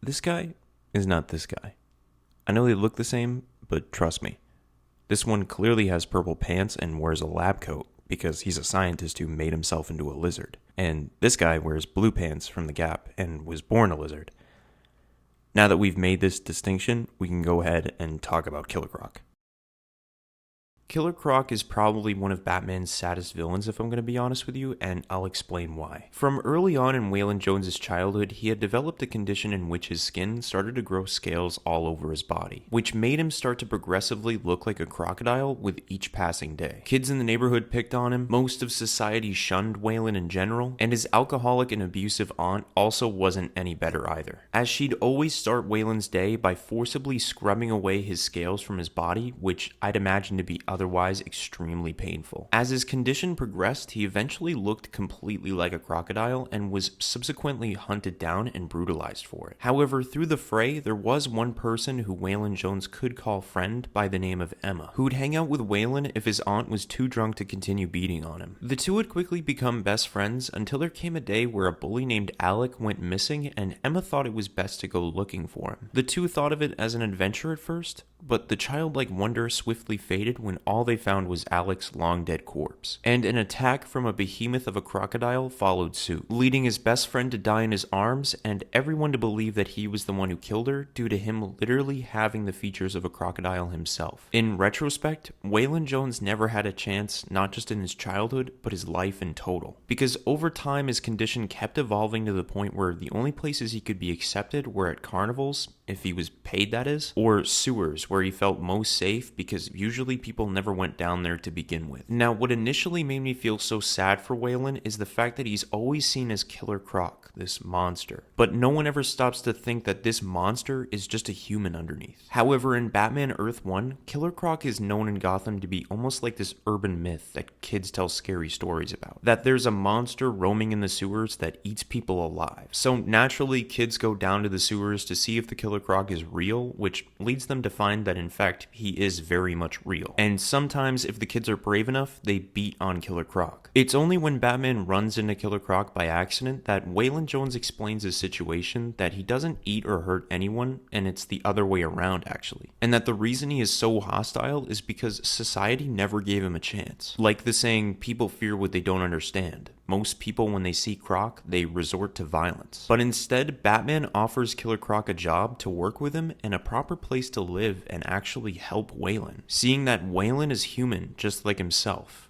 This guy is not this guy. I know they look the same, but trust me. This one clearly has purple pants and wears a lab coat because he's a scientist who made himself into a lizard. And this guy wears blue pants from the Gap and was born a lizard. Now that we've made this distinction, we can go ahead and talk about Killer Croc. Killer Croc is probably one of Batman's saddest villains, if I'm going to be honest with you, and I'll explain why. From early on in Waylon Jones's childhood, he had developed a condition in which his skin started to grow scales all over his body, which made him start to progressively look like a crocodile with each passing day. Kids in the neighborhood picked on him, most of society shunned Waylon in general, and his alcoholic and abusive aunt also wasn't any better either, as she'd always start Waylon's day by forcibly scrubbing away his scales from his body, which I'd imagine to be otherwise extremely painful. As his condition progressed, he eventually looked completely like a crocodile and was subsequently hunted down and brutalized for it. However, through the fray, there was one person who Waylon Jones could call friend by the name of Emma, who'd hang out with Waylon if his aunt was too drunk to continue beating on him. The two would quickly become best friends until there came a day where a bully named Alec went missing and Emma thought it was best to go looking for him. The two thought of it as an adventure at first, but the childlike wonder swiftly faded when all they found was Alec's long-dead corpse, and an attack from a behemoth of a crocodile followed suit, leading his best friend to die in his arms and everyone to believe that he was the one who killed her due to him literally having the features of a crocodile himself. In retrospect, Waylon Jones never had a chance, not just in his childhood, but his life in total, because over time his condition kept evolving to the point where the only places he could be accepted were at carnivals, if he was paid that is, or sewers where he felt most safe because usually people never went down there to begin with. Now, what initially made me feel so sad for Waylon is the fact that he's always seen as Killer Croc, this monster, but no one ever stops to think that this monster is just a human underneath. However, in Batman Earth 1, Killer Croc is known in Gotham to be almost like this urban myth that kids tell scary stories about, that there's a monster roaming in the sewers that eats people alive. So naturally, kids go down to the sewers to see if the Killer Croc is real, which leads them to find that in fact he is very much real. And sometimes if the kids are brave enough, they beat on Killer Croc. It's only when Batman runs into Killer Croc by accident that Waylon Jones explains his situation, that he doesn't eat or hurt anyone, and it's the other way around actually. And that the reason he is so hostile is because society never gave him a chance. Like the saying, people fear what they don't understand. Most people, when they see Croc, they resort to violence. But instead, Batman offers Killer Croc a job to work with him and a proper place to live and actually help Waylon, seeing that Waylon is human just like himself.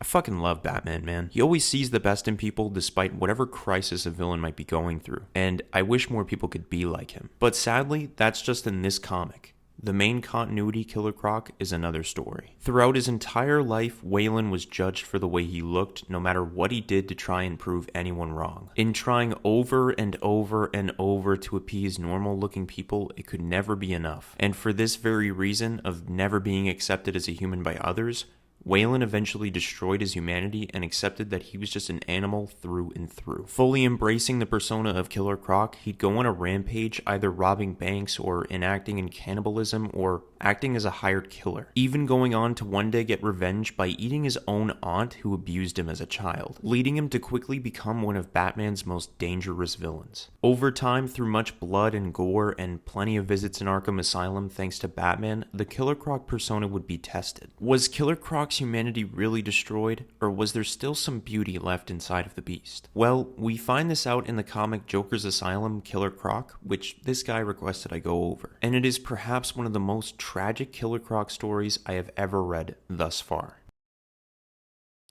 I fucking love Batman, man. He always sees the best in people despite whatever crisis a villain might be going through, and I wish more people could be like him. But sadly, that's just in this comic. The main continuity Killer Croc is another story. Throughout his entire life, Waylon was judged for the way he looked, no matter what he did to try and prove anyone wrong. In trying over and over and over to appease normal-looking people, it could never be enough. And for this very reason of never being accepted as a human by others, Waylon eventually destroyed his humanity and accepted that he was just an animal through and through. Fully embracing the persona of Killer Croc, he'd go on a rampage, either robbing banks or enacting in cannibalism or acting as a hired killer, even going on to one day get revenge by eating his own aunt who abused him as a child, leading him to quickly become one of Batman's most dangerous villains. Over time, through much blood and gore and plenty of visits in Arkham Asylum thanks to Batman, the Killer Croc persona would be tested. Was Killer Croc's humanity really destroyed, or was there still some beauty left inside of the beast? Well, we find this out in the comic Joker's Asylum, Killer Croc, which this guy requested I go over, and it is perhaps one of the most tragic Killer Croc stories I have ever read thus far.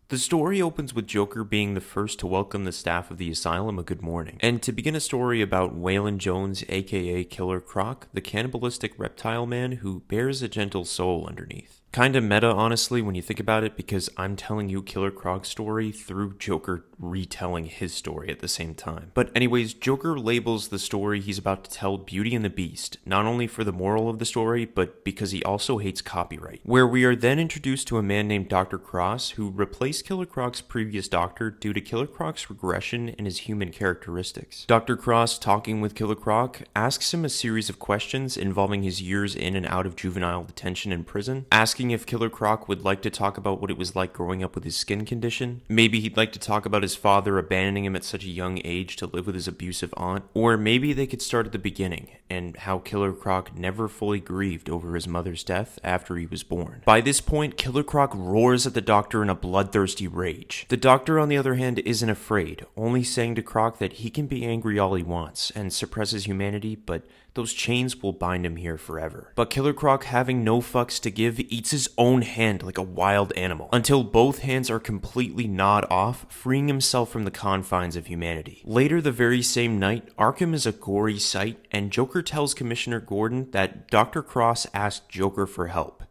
The story opens with Joker being the first to welcome the staff of the asylum a good morning, and to begin a story about Waylon Jones, aka Killer Croc, the cannibalistic reptile man who bears a gentle soul underneath. Kinda meta, honestly, when you think about it, because I'm telling you Killer Croc's story through Joker retelling his story at the same time. But anyways, Joker labels the story he's about to tell Beauty and the Beast, not only for the moral of the story, but because he also hates copyright. Where we are then introduced to a man named Dr. Cross, who replaced Killer Croc's previous doctor due to Killer Croc's regression in his human characteristics. Dr. Cross, talking with Killer Croc, asks him a series of questions involving his years in and out of juvenile detention and prison, asking asking if Killer Croc would like to talk about what it was like growing up with his skin condition. Maybe he'd like to talk about his father abandoning him at such a young age to live with his abusive aunt. Or maybe they could start at the beginning, and how Killer Croc never fully grieved over his mother's death after he was born. By this point, Killer Croc roars at the doctor in a bloodthirsty rage. The doctor, on the other hand, isn't afraid, only saying to Croc that he can be angry all he wants and suppress his humanity, but those chains will bind him here forever. But Killer Croc, having no fucks to give, eats his own hand like a wild animal, until both hands are completely gnawed off, freeing himself from the confines of humanity. Later the very same night, Arkham is a gory sight, and Joker tells Commissioner Gordon that Dr. Cross asked Joker for help.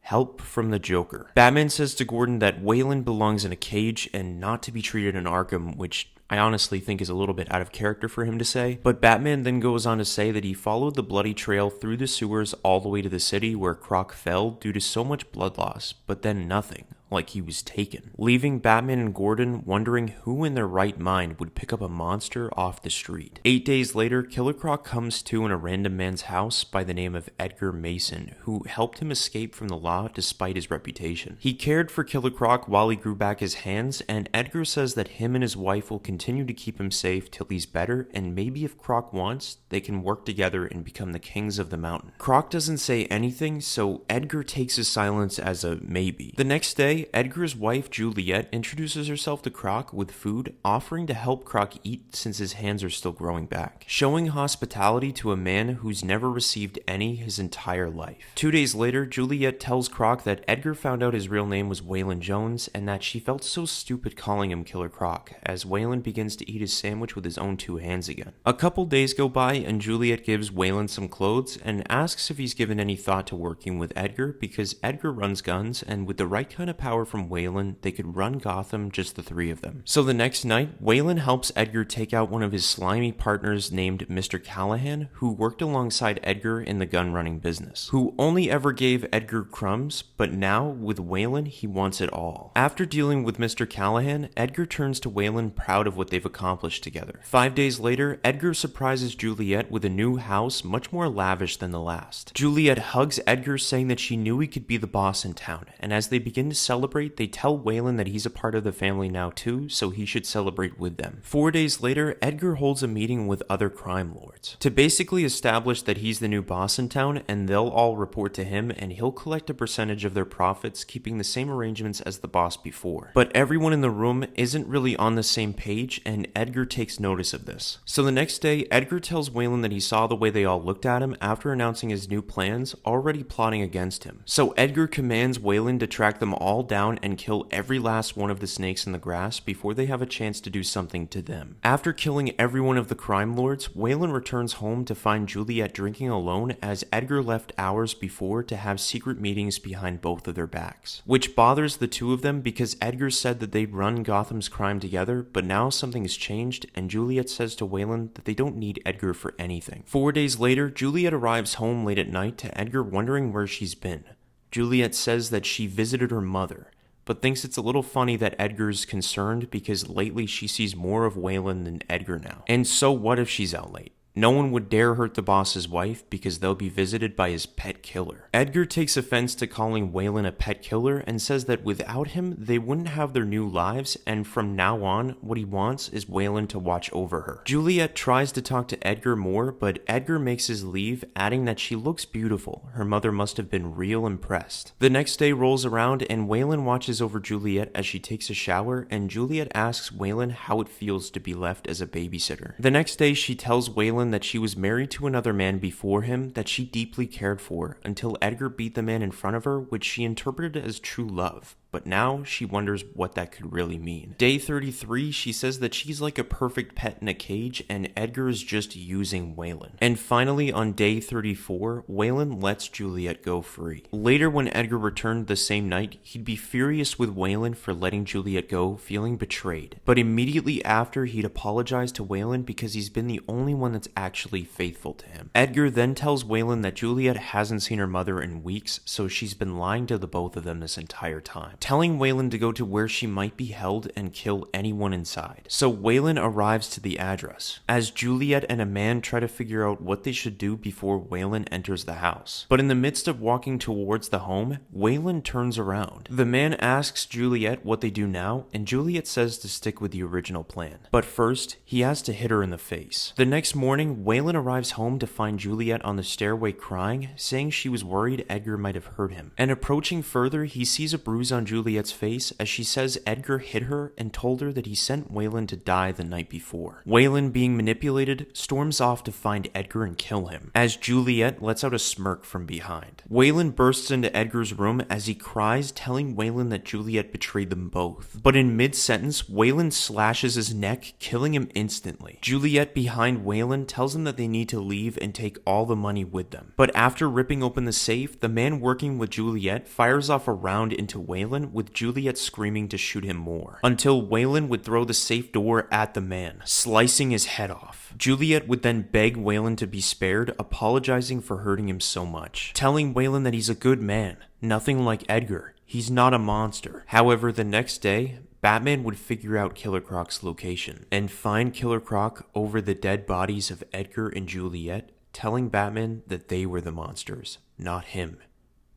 Help from the Joker. Batman says to Gordon that Wayland belongs in a cage and not to be treated in Arkham, which I honestly think is a little bit out of character for him to say, but Batman then goes on to say that he followed the bloody trail through the sewers all the way to the city where Croc fell due to so much blood loss, but then nothing, like he was taken, leaving Batman and Gordon wondering who in their right mind would pick up a monster off the street. 8 days later, Killer Croc comes to in a random man's house by the name of Edgar Mason, who helped him escape from the law despite his reputation. He cared for Killer Croc while he grew back his hands, and Edgar says that him and his wife will continue to keep him safe till he's better, and maybe if Croc wants, they can work together and become the kings of the mountain. Croc doesn't say anything, so Edgar takes his silence as a maybe. The next day, Edgar's wife Juliet introduces herself to Croc with food, offering to help Croc eat since his hands are still growing back, showing hospitality to a man who's never received any his entire life. 2 days later, Juliet tells Croc that Edgar found out his real name was Waylon Jones and that she felt so stupid calling him Killer Croc, as Waylon begins to eat his sandwich with his own 2 hands again. A couple days go by and Juliet gives Waylon some clothes and asks if he's given any thought to working with Edgar because Edgar runs guns, and with the right kind of power from Waylon, they could run Gotham, just the 3 of them. So the next night, Waylon helps Edgar take out one of his slimy partners named Mr. Callahan, who worked alongside Edgar in the gun running business, who only ever gave Edgar crumbs, but now with Waylon he wants it all. After dealing with Mr. Callahan, Edgar turns to Waylon proud of what they've accomplished together. 5 days later, Edgar surprises Juliet with a new house much more lavish than the last. Juliet hugs Edgar, saying that she knew he could be the boss in town, and as they begin to celebrate, they tell Waylon that he's a part of the family now too, so he should celebrate with them. 4 days later, Edgar holds a meeting with other crime lords to basically establish that he's the new boss in town, and they'll all report to him and he'll collect a percentage of their profits, keeping the same arrangements as the boss before. But everyone in the room isn't really on the same page, and Edgar takes notice of this. So the next day, Edgar tells Waylon that he saw the way they all looked at him after announcing his new plans, already plotting against him. So Edgar commands Waylon to track them all down and kill every last one of the snakes in the grass before they have a chance to do something to them. After killing every one of the crime lords, Waylon returns home to find Juliet drinking alone, as Edgar left hours before to have secret meetings behind both of their backs, which bothers the 2 of them because Edgar said that they'd run Gotham's crime together, but now something's changed, and Juliet says to Waylon that they don't need Edgar for anything. 4 days later, Juliet arrives home late at night to Edgar wondering where she's been. Juliet says that she visited her mother, but thinks it's a little funny that Edgar's concerned because lately she sees more of Waylon than Edgar now. And so what if she's out late? No one would dare hurt the boss's wife because they'll be visited by his pet killer. Edgar takes offense to calling Waylon a pet killer and says that without him, they wouldn't have their new lives, and from now on, what he wants is Waylon to watch over her. Juliet tries to talk to Edgar more, but Edgar makes his leave, adding that she looks beautiful. Her mother must have been real impressed. The next day rolls around and Waylon watches over Juliet as she takes a shower, and Juliet asks Waylon how it feels to be left as a babysitter. The next day, she tells Waylon that she was married to another man before him that she deeply cared for, until Edgar beat the man in front of her, which she interpreted as true love. But now she wonders what that could really mean. Day 33, she says that she's like a perfect pet in a cage, and Edgar is just using Waylon. And finally, on day 34, Waylon lets Juliet go free. Later, when Edgar returned the same night, he'd be furious with Waylon for letting Juliet go, feeling betrayed. But immediately after, he'd apologize to Waylon because he's been the only one that's actually faithful to him. Edgar then tells Waylon that Juliet hasn't seen her mother in weeks, so she's been lying to the both of them this entire time. telling Waylon to go to where she might be held and kill anyone inside. So Waylon arrives to the address, as Juliet and a man try to figure out what they should do before Waylon enters the house. But in the midst of walking towards the home, Waylon turns around. The man asks Juliet what they do now, and Juliet says to stick with the original plan. But first, he has to hit her in the face. The next morning, Waylon arrives home to find Juliet on the stairway crying, saying she was worried Edgar might have hurt him. And approaching further, he sees a bruise on Juliet's face as she says Edgar hit her and told her that he sent Waylon to die the night before. Waylon, being manipulated, storms off to find Edgar and kill him, as Juliet lets out a smirk from behind. Waylon bursts into Edgar's room as he cries, telling Waylon that Juliet betrayed them both. But in mid-sentence, Waylon slashes his neck, killing him instantly. Juliet, behind Waylon, tells him that they need to leave and take all the money with them. But after ripping open the safe, the man working with Juliet fires off a round into Waylon, with Juliet screaming to shoot him more, until Waylon would throw the safe door at the man, slicing his head off. Juliet would then beg Waylon to be spared, apologizing for hurting him so much, telling Waylon that he's a good man, nothing like Edgar. He's not a monster. However, the next day, Batman would figure out Killer Croc's location and find Killer Croc over the dead bodies of Edgar and Juliet, telling Batman that they were the monsters, not him,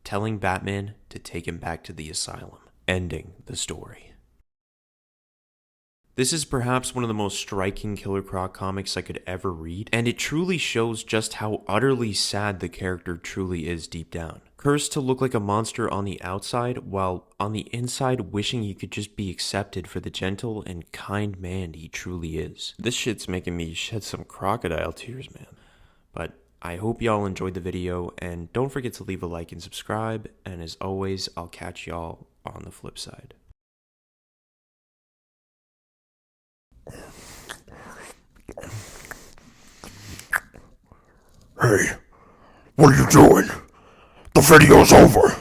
telling Batman to take him back to the asylum, ending the story. This is perhaps one of the most striking Killer Croc comics I could ever read, and it truly shows just how utterly sad the character truly is deep down. Cursed to look like a monster on the outside, while on the inside wishing he could just be accepted for the gentle and kind man he truly is. This shit's making me shed some crocodile tears, man. But I hope y'all enjoyed the video, and don't forget to leave a like and subscribe, and as always, I'll catch y'all on the flip side. Hey, what are you doing? The video's over.